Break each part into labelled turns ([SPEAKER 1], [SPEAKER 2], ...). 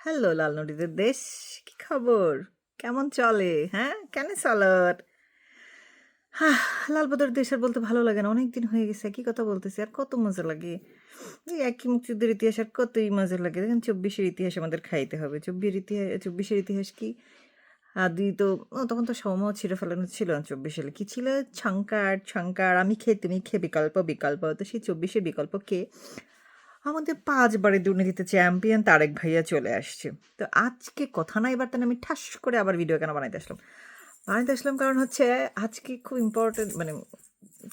[SPEAKER 1] Hello লাল নদীদের দেশ, কি খবর? কেমন চলে? হ্যাঁ? কেন চলত? হাহ! লাল বদর দেশ আর বলতে ভালো লাগে না। অনেকদিন হয়ে গেছে একই কথা বলতেছি। আর কত মজা লাগে। এই একই মুক্তিযুদ্ধের ইতিহাস আর কতই মজা লাগে। দেখেন ২৪ এর ইতিহাস আমাদের খাইতে হবে। ২৪ এর ইতিহাস কি? আদি তো তখন তো সমও ছিঁড়ে ফেলানো ছিল না ২৪ সালে। কি ছিল? ছঙ্কার, আমি খেয়ে তুমি খেয়ে বিকল্প। তো সেই ২৪ এর বিকল্প কে? আমাদের ৫ বারের দুর্নীতিতে চ্যাম্পিয়ন তারেক ভাইয়া চলে আসছে। তো আজকে কথা নাই বার্তা নাই আমি ঠাস করে আবার ভিডিও কেন বানাইতে আসলাম? বানাইতে আসলাম কারণ হচ্ছে আজকে খুব ইম্পোর্টেন্ট মানে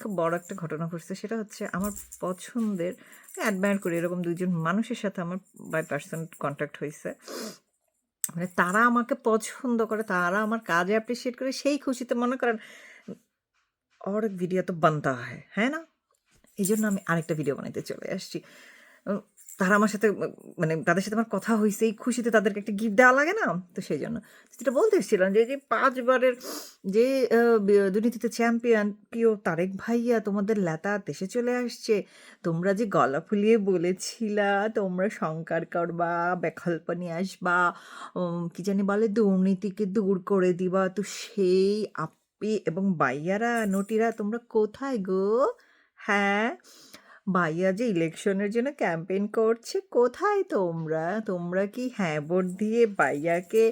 [SPEAKER 1] খুব বড় একটা ঘটনা ঘটছে। সেটা হচ্ছে আমার পছন্দের অ্যাডমায়ার করি এরকম ২ জন মানুষের সাথে আমার বাই পারসন কনট্যাক্ট হইছে। মানে তারা আমাকে পছন্দ করে, তারা আমার কাজে অ্যাপ্রিশিয়েট করে সেই খুশিতে মনে করেন और ভিডিও তো বানতা হয়, হ্যাঁ না? এজন্য আমি আরেকটা ভিডিও বানাইতে চলে আসছি। উম তারা আমার সাথে মানে তাদের সাথে আমার কথা হইছে, এই খুশিতে তাদেরকে একটা গিফট দেওয়া লাগে না? তো সেইজন্য। যেটা বলতে এসেছিলাম যে, এই যে ৫ বারের যে দুর্নীতিতে চ্যাম্পিয়ন প্রিয় তারেক ভাইয়া তোমাদের ল্যাতা দেশে চলে আসছে। তোমরা যে গলা ফুলিয়ে বলেছিলা তোমরা সংস্কার করবা, বিকল্প নিয়ে আসবা, কি জানি বলে দুর্নীতিকে দূর করে দিবা। তো সেই আপ্পি এবং বাইয়ারা, নটিরা তোমরা কোথায় গো? হ্যাঁ? ভাইয়া যে ইলেকশনের জন্য ক্যাম্পেইন করছে, কোথায় তোমরা? তোমরা কি হ্যাঁ ভোট দিয়ে ভাইয়াকে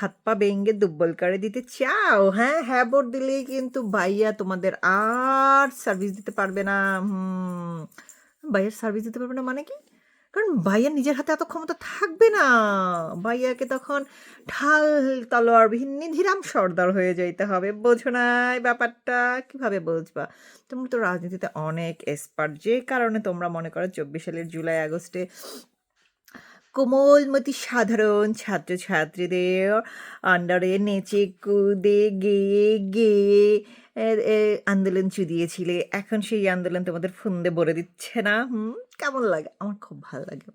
[SPEAKER 1] হাত পা ভেঙে দুর্বল করে দিতে চাও? হ্যাঁ, হ্যাঁ ভোট দিলেই কিন্তু ভাইয়া তোমাদের আর সার্ভিস দিতে পারবে না। ভাইয়ার সার্ভিস দিতে পারবে না মানে কি? কারণ ভাইয়ার নিজের হাতে এত ক্ষমতা থাকবে না। ভাইয়াকে তখন ঢাল তলোয়ারবিহীন নিধিরাম সর্দার হয়ে যাইতে হবে। বোঝো নাই ব্যাপারটা? কিভাবে বুঝবা? তোমরা তো রাজনীতিতে অনেক এক্সপার্ট। যে কারণে তোমরা মনে করো ২৪ সালের জুলাই আগস্টে কোমলমতি সাধারণ ছাত্রছাত্রীদের আন্ডারে নেচে কুদে গেয়ে এ এ আন্দোলন চুদিয়েছিলে। এখন সেই আন্দোলন তোমাদের ফুন্দে ভরে দিচ্ছে না? কেমন লাগে? আমার খুব ভাল লাগে।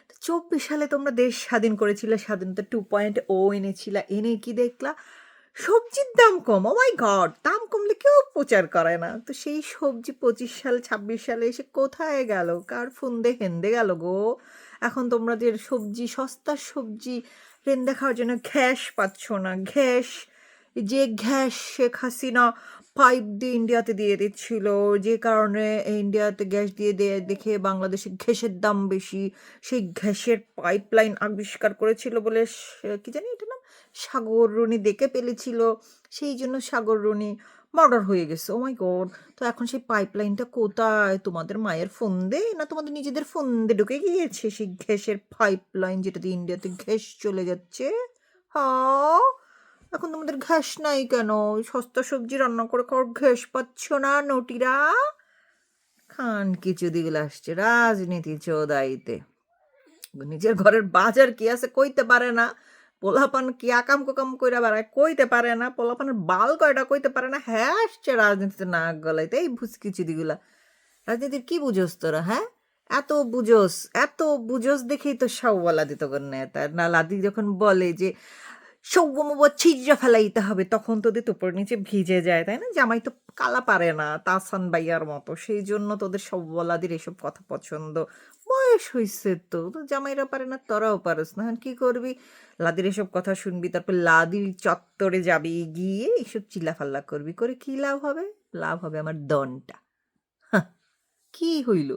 [SPEAKER 1] তো ২৪ সালে তোমরা দেশ স্বাধীন করেছিলে, স্বাধীনতা 2.0 এনেছিলা। এনে কি দেখলা? সবজির দাম কম। ওহ মাই গড! দাম কমলে কেউ প্রচার করে না। তো সেই সবজি ২৫ সাল, ২৬ সালে এসে কোথায় গেল? কার ফুন্দে হেন্দে গেল গো? এখন তোমরা যে সবজি, সস্তা সবজি রেন্দে খাওয়ার জন্য ঘ্যাস পাচ্ছ না। ঘ্যাস, যে ঘ্যাস শেখ হাসিনা পাইপ দিয়ে ইন্ডিয়াতে দিয়ে দিচ্ছিল। যে কারণে ইন্ডিয়াতে গ্যাস দিয়ে দেখে বাংলাদেশে গ্যাসের দাম বেশি। সেই গ্যাসের পাইপলাইন আবিষ্কার করেছিল বলে কি জানি এটার নাম? সাগররুনি দেখে ফেলেছিল। সেইজন্য সাগররুনি মার্ডার হয়ে গেছে। ওহ মাই গড! তো এখন সেই পাইপলাইনটা কোথায়? তোমাদের মায়ের ফন্দে? না তোমাদের নিজেদের ফন্দে ঢুকে গিয়েছে সেই গ্যাসের পাইপলাইন যেটা দিয়ে ইন্ডিয়াতে গ্যাস চলে যাচ্ছে? হ্যাঁ? এখন তোমাদের ঘ্যাস নাই কেন? সস্তা সবজি রান্না করে খাওয়ার ঘ্যাস পাচ্ছ না নটিরা? খানকি চুদিগুলো আসছে রাজনীতি চোদাইতে। নিজের ঘরের বাজার কি আছে কইতে পারে না। পোলাপান কি আকাম কুকাম কইরা বেড়ায় কইতে পারে না। পোলাপানের বাল কয়টা কইতে পারে না। হ্যাঁ আসছে রাজনীতিতে নাক গলাইতে। এই ভুসকি চুদিগুলা। রাজনীতির কি বুঝোস তোরা, হ্যাঁ? এত বুঝোস দেখেই তো সওয়ালা দিত নেতা। না লাদি যখন বলে যে সৌম্য ছিঁড়া ফেলাইতে হবে তখন তোদের উপর নিচে ভিজে যায়, তাই না? জামাই তো কালা পারে না, তাহসান ভাইয়ার মতো। সেই জন্য তোদের সব্বলাদের এসব কথা পছন্দ। বয়স হইছে তো। তো জামাইরা পারে না, তোরাও পারস না। এখন কি করবি? লাদির এসব কথা শুনবি, তারপর লাদির চত্বরে যাবি, গিয়ে এসব চিল্লাফাল্লা করবি। করে কি লাভ হবে? লাভ হবে আমার দনটা। হাহ, কি হইল?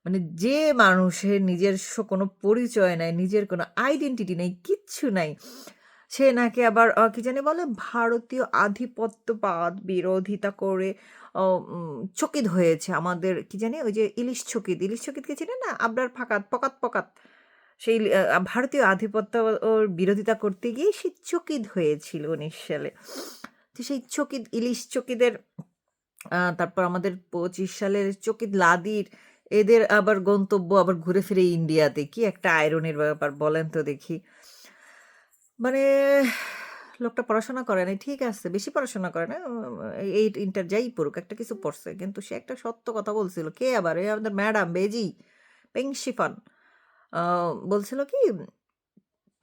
[SPEAKER 1] মানে যে মানুষের নিজস্ব কোনো পরিচয় নাই, নিজের কোনো আইডেন্টিটি নেই, কিচ্ছু নাই। সে নাকি আবার কি জানি বলে? ভারতীয় আধিপত্যবাদ বিরোধিতা করে অ চকিত হয়েছে আমাদের কি জানি? ওই যে ইলিশ চকিতকে চেনেন না? আবরার ফাকাত পকাত। সেই ভারতীয় আধিপত্য ওর বিরোধিতা করতে গিয়ে সে চকিত হয়েছিল ১৯ সালে। তো সেই চকিত ইলিশ চকিদের তারপর আমাদের ২৫ সালের চকিত লাদির এদের আবার গন্তব্য আবার ঘুরে ফিরে ইন্ডিয়াতে। কি একটা আইরনির ব্যাপার বলেন তো দেখি। মানে লোকটা পড়াশোনা করে নাই, ঠিক আছে। বেশি পড়াশোনা করে না। 8 ইন্টার যাই পড়ুক, একটা কিছু পড়ছে। কিন্তু সে একটা সত্য কথা বলছিল। কে আবার? এই আমাদের ম্যাডাম বেজি, পেংশিফান। আ বলছিল কি?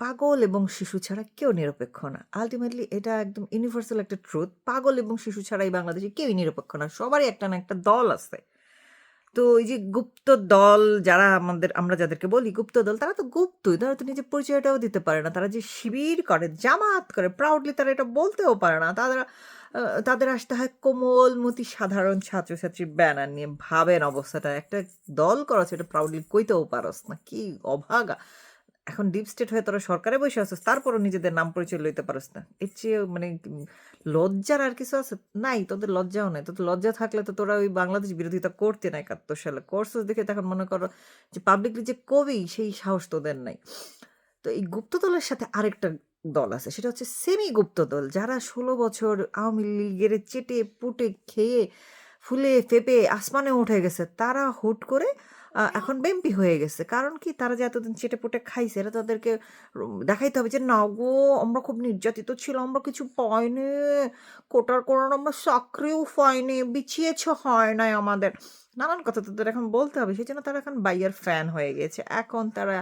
[SPEAKER 1] পাগল এবং শিশু ছাড়া কেউ নিরপেক্ষ না। আল্টিমেটলি এটা একদম ইউনিভার্সাল একটা ট্রুথ। পাগল এবং শিশু ছাড়া এই বাংলাদেশে কেউই নিরপেক্ষ না। সবারই একটা না একটা দল আছে। তো এই যে গুপ্ত দল যারা আমরা যাদেরকে বলি গুপ্ত দল, তারা তো গুপ্তই। তারা তো নিজের পরিচয়টাও দিতে পারে না। তারা যে শিবির করে, জামাত করে, প্রাউডলি তারা এটা বলতেও পারে না। তাদের আসতে হয় কোমলমতি সাধারণ ছাত্রছাত্রীর ব্যানার নিয়ে। ভাবেন অবস্থাটা, একটা দল করা সেটা প্রাউডলি কইতেও পারস না। কি অভাগা! এখন ডিপ স্টেট হয়ে তোরা সরকারে বসে আছিস, তারপরও নিজেদের নাম পরিচয় লইতে পারিস না। এর চেয়ে মানে লজ্জার আর কিছু আছে? নাই, তোদের লজ্জাও নাই। তোদের লজ্জা থাকলে তো তোরা ওই বাংলাদেশ বিরোধিতা করতে না ৭১ সালে। করছিস দেখে তো এখন মনে করো যে পাবলিকলি যে কবি, সেই সাহস তোদের নাই। তো এই গুপ্তদলের সাথে আরেকটা দল আছে, সেটা হচ্ছে সেমি গুপ্তদল, যারা ১৬ বছর আওয়ামী লীগের চেটে পুটে খেয়ে ফুলে ফেঁপে আসমানে উঠে গেছে। তারা হুট করে এখন বেম্পি হয়ে গেছে। কারণ কি? তারা যে এতদিন চেটে পুটে খাইছে, এটা তাদেরকে দেখাইতে হবে যে না গো, আমরা খুব নির্যাতিত ছিলাম, আমরা কিছু পাইনি, কোটার কোরআন আমরা চাকরিও পাইনি, বিছিয়েছ হয় নাই আমাদের, নানান কথা তাদের এখন বলতে হবে। সেই জন্য তারা এখন বাইয়ের ফ্যান হয়ে গেছে। এখন তারা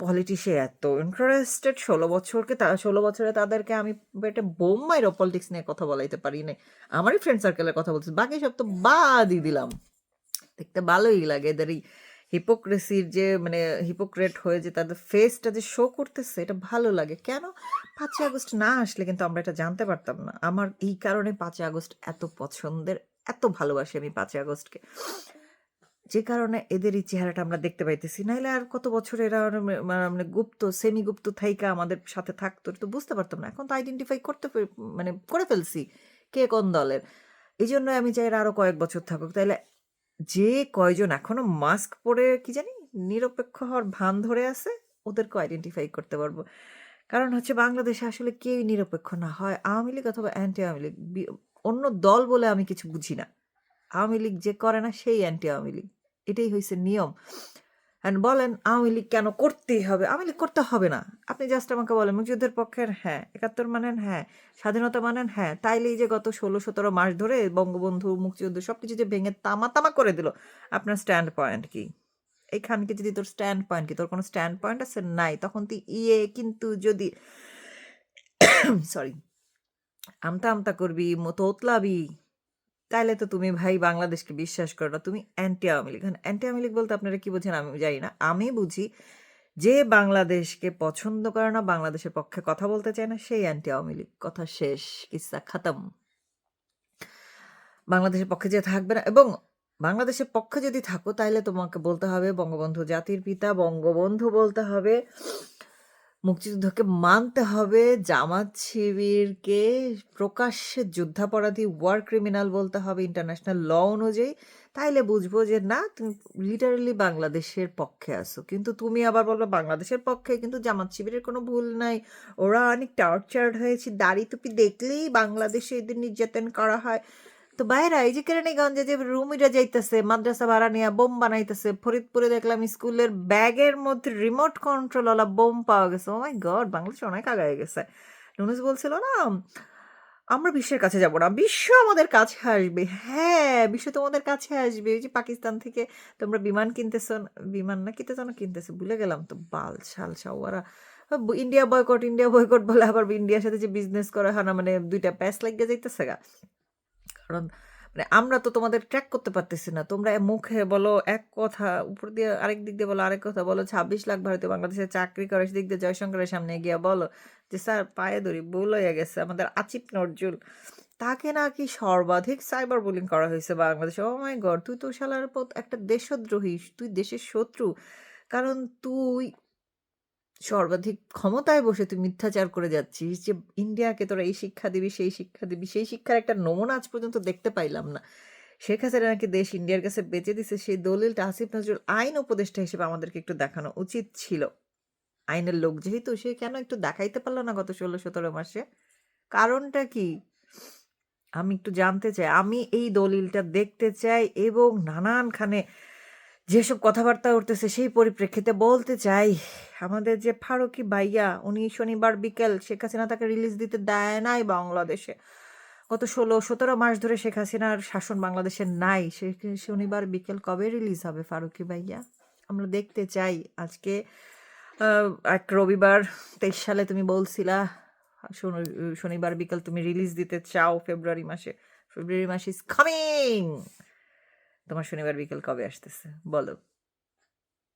[SPEAKER 1] পলিটিক্সে এত ইন্টারেস্টেড। ১৬ বছরে তাদেরকে আমি একটা বোম মাইরো পলিটিক্স নিয়ে কথা বলাইতে পারি নাই। আমারই ফ্রেন্ড সার্কেলের কথা বলছি, বাকি সব তো বাদই দিলাম। দেখতে ভালোই লাগে এদের এই হিপোক্রেসির যে মানে হিপোক্রেট হয়ে যে তাদের ফেসটা যে শো করতেছে, এটা ভালো লাগে। কেন? ৫ই আগস্ট না আসলে কিন্তু আমরা এটা জানতে পারতাম না। আমার এই কারণে ৫ই আগস্ট এত পছন্দের, এত ভালোবাসি আমি ৫ই আগস্টকে। যে কারণে এদের এই চেহারাটা আমরা দেখতে পাইতেছি। নাইলে আর কত বছর এরা মানে গুপ্ত, সেমি গুপ্ত থাইকা আমাদের সাথে থাকতো, এটা তো বুঝতে পারতাম না। এখন তো আইডেন্টিফাই মানে করে ফেলছি কে কোন দলের। এইজন্য আমি চাই এরা আরো কয়েক বছর থাকুক। তাইলে যে কয়জন এখনো মাস্ক পরে কি জানি নিরপেক্ষ হওয়ার ভান ধরে আছে, ওদেরকেও আইডেন্টিফাই করতে পারবো। কারণ হচ্ছে বাংলাদেশে আসলে কেউই নিরপেক্ষ না, হয় আওয়ামী লীগ অথবা অ্যান্টি আওয়ামী লীগ। অন্য দল বলে আমি কিছু বুঝি না। আওয়ামী লীগ যে করে না সেই অ্যান্টি আওয়ামী লীগ, এটাই হয়েছে নিয়ম। অ্যান্ড বলেন আওয়ামী লীগ কেন করতেই হবে? আওয়ামী লীগ করতে হবে না। আপনি জাস্ট আমাকে বলেন মুক্তিযুদ্ধের পক্ষের, হ্যাঁ। ৭১ মানেন, হ্যাঁ। স্বাধীনতা মানেন, হ্যাঁ। তাইলেই যে গত ১৬-১৭ মাস ধরে বঙ্গবন্ধু, মুক্তিযুদ্ধ সবকিছু যে ভেঙে তামা তামা করে দিল, আপনার স্ট্যান্ড পয়েন্ট কি? এইখানকে যদি তোর স্ট্যান্ড পয়েন্ট কি? তোর কোনো স্ট্যান্ড পয়েন্ট আছে? নাই। তখন তুই কিন্তু যদি সরি আমতা আমতা করবি, তোতলাবি, তাইলে তো তুমি ভাই বাংলাদেশকে বিশ্বাস করো না, তুমি অ্যান্টি আওয়ামী লীগ। অ্যান্টি আওয়ামী লীগ বলতে আপনারা কি বোঝেন আমি জানি না। আমি বুঝি যে বাংলাদেশকে পছন্দ করে না, বাংলাদেশের পক্ষে কথা বলতে চায় না, সেই অ্যান্টি আওয়ামী লীগ। কথা শেষ, কিস্সা খাতাম। বাংলাদেশের পক্ষে যে থাকবে না, এবং বাংলাদেশের পক্ষে যদি থাকো তাইলে তোমাকে বলতে হবে বঙ্গবন্ধু জাতির পিতা, বঙ্গবন্ধু বলতে হবে, মুক্তিযুদ্ধকে মানতে হবে, জামাত শিবিরকে প্রকাশ্যে যুদ্ধাপরাধী, ওয়ার ক্রিমিনাল বলতে হবে ইন্টারন্যাশনাল ল অনুযায়ী। তাইলে বুঝবো যে না, তুমি লিটারালি বাংলাদেশের পক্ষে আছো। কিন্তু তুমি আবার বলবে বাংলাদেশের পক্ষে, কিন্তু জামাত শিবিরের কোনো ভুল নাই, ওরা অনেক টর্চার্ড হয়েছে, দাড়ি টুপি দেখলেই বাংলাদেশে এদের নির্যাতন করা হয়। তো বাইরা এই যে কেরানীগঞ্জে যে রুমিরা যাইতেছে মাদ্রাসা ভাড়া নিয়ে বোম বানাইতেছে, ফরিদপুরে দেখলাম স্কুলের ব্যাগের মধ্যে রিমোট কন্ট্রোল ওলা বোম পাওয়া গেছে। ও মাই গড, বাংলাদেশ অনেক আগায় গেছে। নুনুস বলছিল না আমরা বিশ্বের কাছে যাব না, বিশ্ব আমাদের কাছে আসবে। হ্যাঁ, বিশ্ব তোমাদের কাছে আসবে। ওই যে পাকিস্তান থেকে তোমরা বিমান কিনতেছ, বিমান না কিনতেছ না কিনতেছে ভুলে গেলাম তো, বাল শাল ওরা ইন্ডিয়া বয়কট, ইন্ডিয়া বয়কট বলে আবার ইন্ডিয়ার সাথে যে বিজনেস করা হয় না, মানে দুইটা প্যাচ লাগিয়ে যাইতেছে গা। কারণ মানে আমরা তো তোমাদের ট্র্যাক করতে পারতেছি না। তোমরা মুখে বলো এক কথা, উপর দিয়ে আরেক দিক দিয়ে বলো আরেক কথা। বলো ২৬ লাখ ভারতীয় বাংলাদেশে চাকরি করে, সেদিক দিয়ে জয়শঙ্করের সামনে গিয়ে বলো যে স্যার পায়ে ধরি, ভুল হয়ে গেছে। আমাদের আসিফ নজরুল, তাকে নাকি সর্বাধিক সাইবার বুলিং করা হয়েছে বাংলাদেশে। ও মাই গড, তুই তো শালার একটা দেশদ্রোহী, তুই দেশের শত্রু। কারণ তুই সর্বাধিক ক্ষমতায় বসে তুই মিথ্যাচার করে যাচ্ছিস যে ইন্ডিয়াকে তোরা এই শিক্ষা দিবি, সেই শিক্ষা দিবি। সেই শিক্ষার একটা নমুনা আজ পর্যন্ত দেখতে পাইলাম না। শেখ হাসিনা নাকি দেশ ইন্ডিয়ার কাছে বেচে দিছে, সেই দলিলটা আসিফ নজরুল আইন উপদেষ্টা হিসেবে আমাদেরকে একটু দেখানো উচিত ছিল। আইনের লোক যেহেতু, সে কেন একটু দেখাইতে পারলো না গত ১৬-১৭ মাসে? কারণটা কি? আমি একটু জানতে চাই। আমি এই দলিলটা দেখতে চাই, এবং নানানখানে যেসব কথাবার্তা উঠতেছে সেই পরিপ্রেক্ষিতে বলতে চাই, আমাদের যে ফারুকী ভাইয়া, উনি শনিবার বিকেল শেখ হাসিনা তাকে রিলিজ দিতে দেয় নাই বাংলাদেশে। গত ১৬-১৭ মাস ধরে শেখ হাসিনার শাসন বাংলাদেশে নাই। সে শনিবার বিকেল কবে রিলিজ হবে ফারুকী ভাইয়া? আমরা দেখতে চাই। আজকে এক রবিবার ২৩ সালে তুমি বলছিলা শনিবার বিকেল তুমি রিলিজ দিতে চাও ফেব্রুয়ারি মাসে। ফেব্রুয়ারি মাস ইজ কামিং। তোমার শনিবার বিকেল কবে আসতেছে? বলো।